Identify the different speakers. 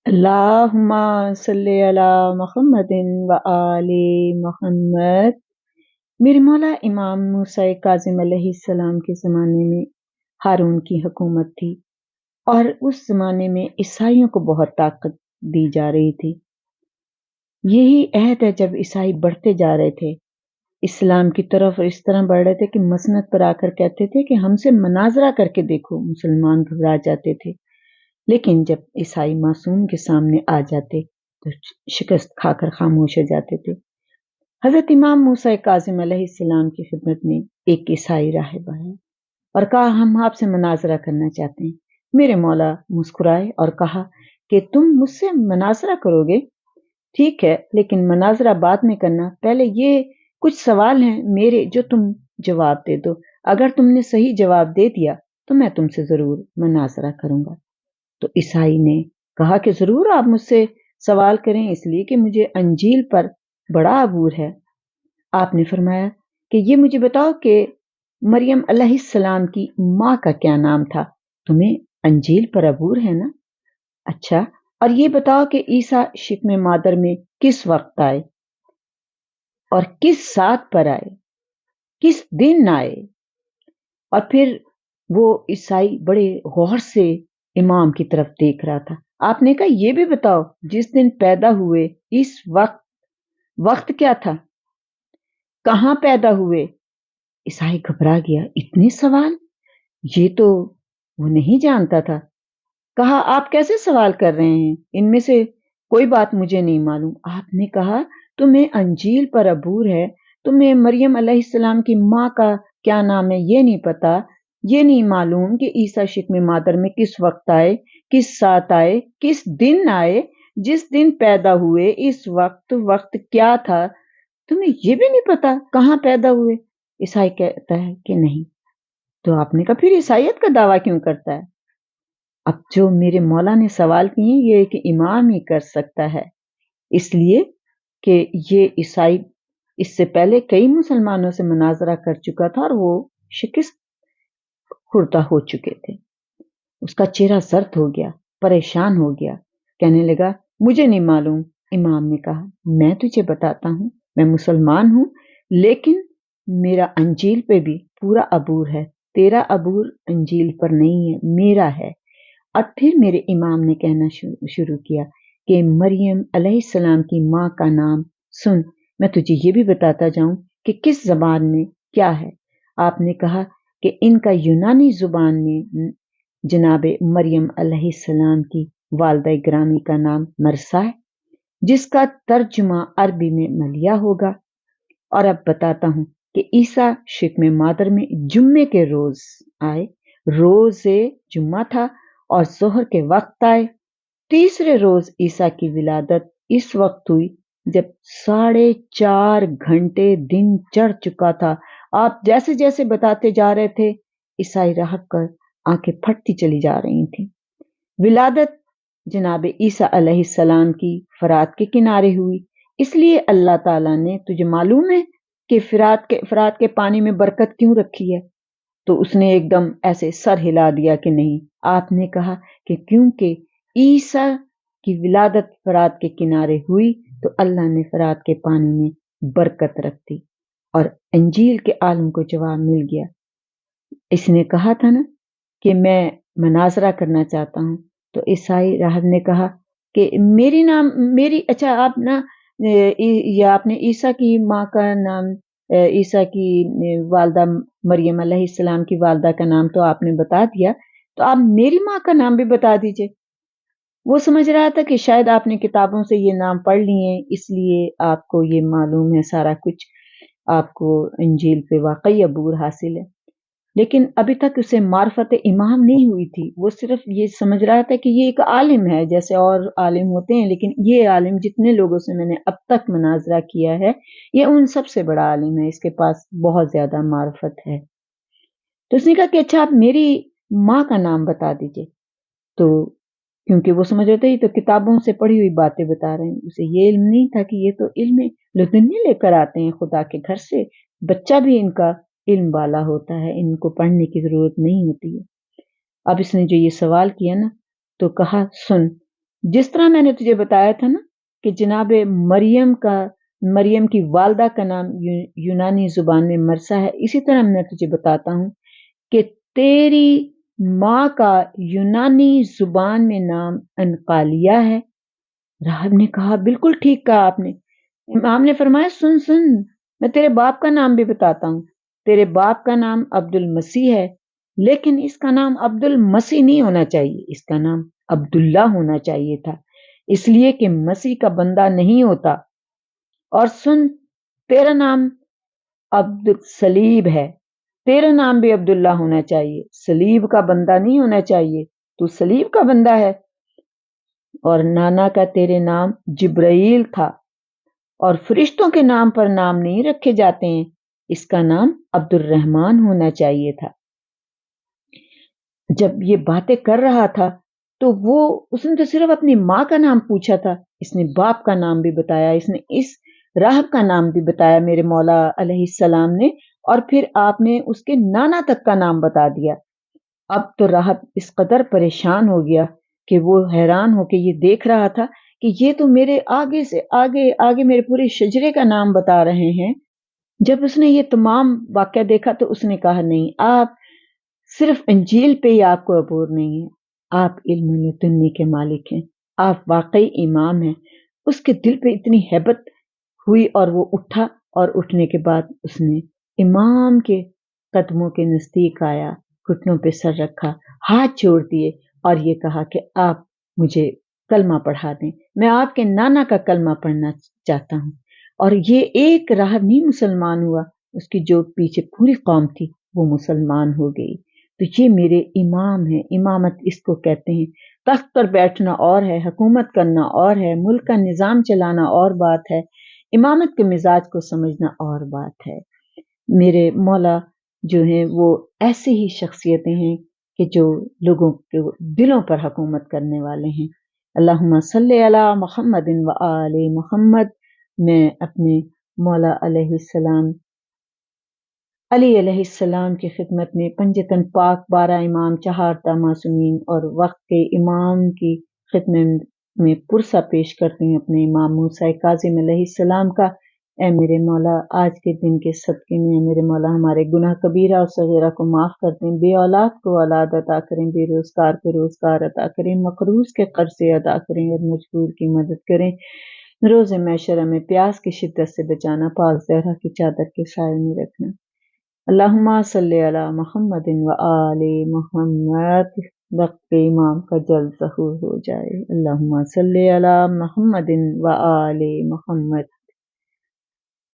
Speaker 1: अल्लाहुम्मा सल्ली अला मुहम्मदिन व आले मोहम्मद। मेरे मौला इमाम मूसा काज़िम अलैहिस्सलाम के ज़माने में हारून की हुकूमत थी और उस ज़माने में ईसाइयों को बहुत ताकत दी जा रही थी। यही अहद है जब ईसाई बढ़ते जा रहे थे इस्लाम की तरफ और इस तरह बढ़ रहे थे कि मसनद पर आकर कहते थे कि हमसे मनाजरा करके देखो। मुसलमान घबरा जाते थे, लेकिन जब ईसाई मासूम के सामने आ जाते तो शिकस्त खाकर खामोश हो जाते थे। हजरत इमाम मूसा काजिम अलैहिस्सलाम की खिदमत में एक ईसाई राहिब आया और कहा, हम आपसे मनाजरा करना चाहते हैं। मेरे मौला मुस्कुराए और कहा कि तुम मुझसे मनाजरा करोगे, ठीक है, लेकिन मनाजरा बाद में करना, पहले ये कुछ सवाल हैं मेरे जो तुम जवाब दे दो। अगर तुमने सही जवाब दे दिया तो मैं तुमसे जरूर मनाजरा करूंगा। तो ईसाई ने कहा कि जरूर आप मुझसे सवाल करें, इसलिए कि मुझे अंजील पर बड़ा अबूर है। आपने फरमाया कि ये मुझे बताओ कि मरियम अलैहिस्सलाम की माँ का क्या नाम था। तुम्हें अंजील पर अबूर है ना? अच्छा, और ये बताओ कि ईसा शिक्म मादर में किस वक्त आए और किस साथ पर आए, किस दिन आए। और फिर वो ईसाई बड़े गौर से इमाम की तरफ देख रहा था। आपने कहा, ये भी बताओ जिस दिन पैदा हुए इस वक्त वक्त क्या था, कहाँ पैदा हुए। ईसाई घबरा गया, इतने सवाल, ये तो वो नहीं जानता था। कहा, आप कैसे सवाल कर रहे हैं, इनमें से कोई बात मुझे नहीं मालूम। आपने कहा, तुम्हें अंजील पर अबूर है, तुम्हें मरियम अलैहिस्सलाम की माँ का क्या नाम है ये नहीं पता, ये नहीं मालूम कि ईसा शिक्म मादर में किस वक्त आए, किस साथ आए, किस दिन आए, जिस दिन पैदा हुए इस वक्त वक्त क्या था, तुम्हें ये भी नहीं पता कहाँ पैदा हुए। ईसाई कहता है कि नहीं। तो आपने कहा, फिर ईसाइयत का दावा क्यों करता है? अब जो मेरे मौला ने सवाल किए ये एक इमाम ही कर सकता है, इसलिए कि ये ईसाई इससे पहले कई मुसलमानों से मुनाजरा कर चुका था और वो शिकस्त खुर्दा हो चुके थे। उसका चेहरा सर्द हो गया, परेशान हो गया, कहने लगा, मुझे नहीं मालूम। इमाम ने कहा, मैं तुझे बताता हूँ, मैं मुसलमान हूँ, लेकिन मेरा अंजील पे भी पूरा अबूर है। तेरा अबूर अंजील पर नहीं है, मेरा है। और फिर मेरे इमाम ने कहना शुरू किया कि मरियम अलैहिस्सलाम की माँ का नाम सुन, मैं तुझे ये भी बताता जाऊं कि किस जबान में क्या है। आपने कहा कि इनका यूनानी जुबान में जनाब मरियम अलैहिस्सलाम की वालदा ग्रामी का नाम मरसा है, जिसका तर्जुमा अरबी में मलिया होगा। और अब बताता हूं कि ईसा शिक्म मादर में जुम्मे के रोज आए, रोजे जुम्मा था, और जोहर के वक्त आए। तीसरे रोज ईसा की विलादत इस वक्त हुई जब 4.5 घंटे दिन चढ़ चुका था। आप जैसे जैसे बताते जा रहे थे, ईसाई राह कर आंखें फटती चली जा रही थी। विलादत जनाब ईसा अलैहिस्सलाम की फरात के किनारे हुई, इसलिए अल्लाह ताला ने, तुझे मालूम है कि फरात के पानी में बरकत क्यों रखी है? तो उसने एकदम ऐसे सर हिला दिया कि नहीं। आपने कहा कि क्योंकि ईसा की विलादत फरात के किनारे हुई तो अल्लाह ने फरात के पानी में बरकत रख दी। और अंजील के आलम को जवाब मिल गया। इसने कहा था ना कि मैं मनाजरा करना चाहता हूँ। तो ईसाई राहब ने कहा कि मेरी अच्छा, आप ना या आपने ईसा की माँ का नाम, ईसा की वालदा मरियम अलैहिस्सलाम की वालदा का नाम तो आपने बता दिया, तो आप मेरी माँ का नाम भी बता दीजिए। वो समझ रहा था कि शायद आपने किताबों से ये नाम पढ़ लिए, इसलिए आपको ये मालूम है सारा कुछ, आपको इंजील पे वाकई अबूर हासिल है। लेकिन अभी तक उसे मार्फत इमाम नहीं हुई थी। वो सिर्फ ये समझ रहा था कि ये एक आलिम है, जैसे और आलिम होते हैं, लेकिन ये आलिम जितने लोगों से मैंने अब तक मुनाजरा किया है, ये उन सबसे बड़ा आलिम है, इसके पास बहुत ज्यादा मार्फत है। तो उसने कहा कि अच्छा, आप मेरी माँ का नाम बता दीजिए। तो क्योंकि वो समझ रहे थे ये तो किताबों से पढ़ी हुई बातें बता रहे हैं, उसे ये इल्म नहीं था कि ये तो इल्म लदुन्नी लेकर आते हैं खुदा के घर से। बच्चा भी इनका इल्म वाला होता है, इनको पढ़ने की जरूरत नहीं होती है। अब इसने जो ये सवाल किया ना, तो कहा, सुन, جس طرح میں نے تجھے بتایا تھا نا کہ جناب مریم کی والدہ کا نام یونانی زبان میں مرسا ہے، اسی طرح میں تجھے بتاتا ہوں کہ تیری ماں کا یونانی زبان میں نام انقالیہ ہے۔ راہب نے کہا بالکل ٹھیک کہا آپ نے۔ امام نے فرمایا سن میں تیرے باپ کا نام بھی بتاتا ہوں، تیرے باپ کا نام عبد المسیح ہے، لیکن اس کا نام عبد المسیح نہیں ہونا چاہیے، اس کا نام عبداللہ ہونا چاہیے تھا، اس لیے کہ مسیح کا بندہ نہیں ہوتا۔ اور سن، تیرا نام عبد سلیب ہے، تیرا نام بھی عبداللہ ہونا چاہیے، سلیب کا بندہ نہیں ہونا چاہیے، تو سلیب کا بندہ ہے۔ اور نانا کا تیرے نام جبرائیل تھا، اور فرشتوں کے نام پر نام نہیں رکھے جاتے ہیں، اس کا نام عبد الرحمن ہونا چاہیے تھا۔ جب یہ باتیں کر رہا تھا تو اس نے تو صرف اپنی ماں کا نام پوچھا تھا، اس نے باپ کا نام بھی بتایا، اس نے اس راہب کا نام بھی بتایا میرے مولا علیہ السلام نے، اور پھر آپ نے اس کے نانا تک کا نام بتا دیا۔ اب تو راہب اس قدر پریشان ہو گیا کہ وہ حیران ہو کے یہ دیکھ رہا تھا کہ یہ تو میرے آگے سے آگے میرے پورے شجرے کا نام بتا رہے ہیں۔ جب اس نے یہ تمام واقعہ دیکھا تو اس نے کہا نہیں، آپ صرف انجیل پہ ہی آپ کو عبور نہیں ہے، آپ علم لدنی کے مالک ہیں، آپ واقعی امام ہیں۔ اس کے دل پہ اتنی ہیبت ہوئی اور وہ اٹھا، اور اٹھنے کے بعد اس نے امام کے قدموں کے نزدیک آیا، گھٹنوں پہ سر رکھا، ہاتھ جوڑ دیے اور یہ کہا کہ آپ مجھے کلمہ پڑھا دیں، میں آپ کے نانا کا کلمہ پڑھنا چاہتا ہوں۔ اور یہ ایک راہب نہیں مسلمان ہوا، اس کی جو پیچھے پوری قوم تھی وہ مسلمان ہو گئی۔ تو یہ میرے امام ہیں، امامت اس کو کہتے ہیں۔ تخت پر بیٹھنا اور ہے، حکومت کرنا اور ہے، ملک کا نظام چلانا اور بات ہے، امامت کے مزاج کو سمجھنا اور بات ہے۔ میرے مولا جو ہیں وہ ایسے ہی شخصیتیں ہیں کہ جو لوگوں کے دلوں پر حکومت کرنے والے ہیں۔ اللہم صلی علی محمد و آل محمد۔ میں اپنے مولا علیہ السلام علی علیہ السلام کی خدمت میں پنجتن پاک 12 امام، 4 معصومین اور وقت کے امام کی خدمت میں پرسہ پیش کرتے ہیں اپنے امام موسیٰ کاظم علیہ السلام کا۔ اے میرے مولا، آج کے دن کے صدقے میں میرے مولا ہمارے گناہ کبیرہ اور صغیرہ کو معاف کر دیں، بے اولاد کو اولاد عطا کریں، بے روزگار کو روزگار عطا کریں، مقروض کے قرض سے ادا کریں اور مجبور کی مدد کریں۔ روز محشر میں پیاس کی شدت سے بچانا، پاک زہرا کی چادر کے سائے میں رکھنا۔ اللہم صلی علی محمد و آل محمد۔ وقت امام کا جلد ظہور ہو جائے۔ اللہم صلی علی محمد و آل محمد۔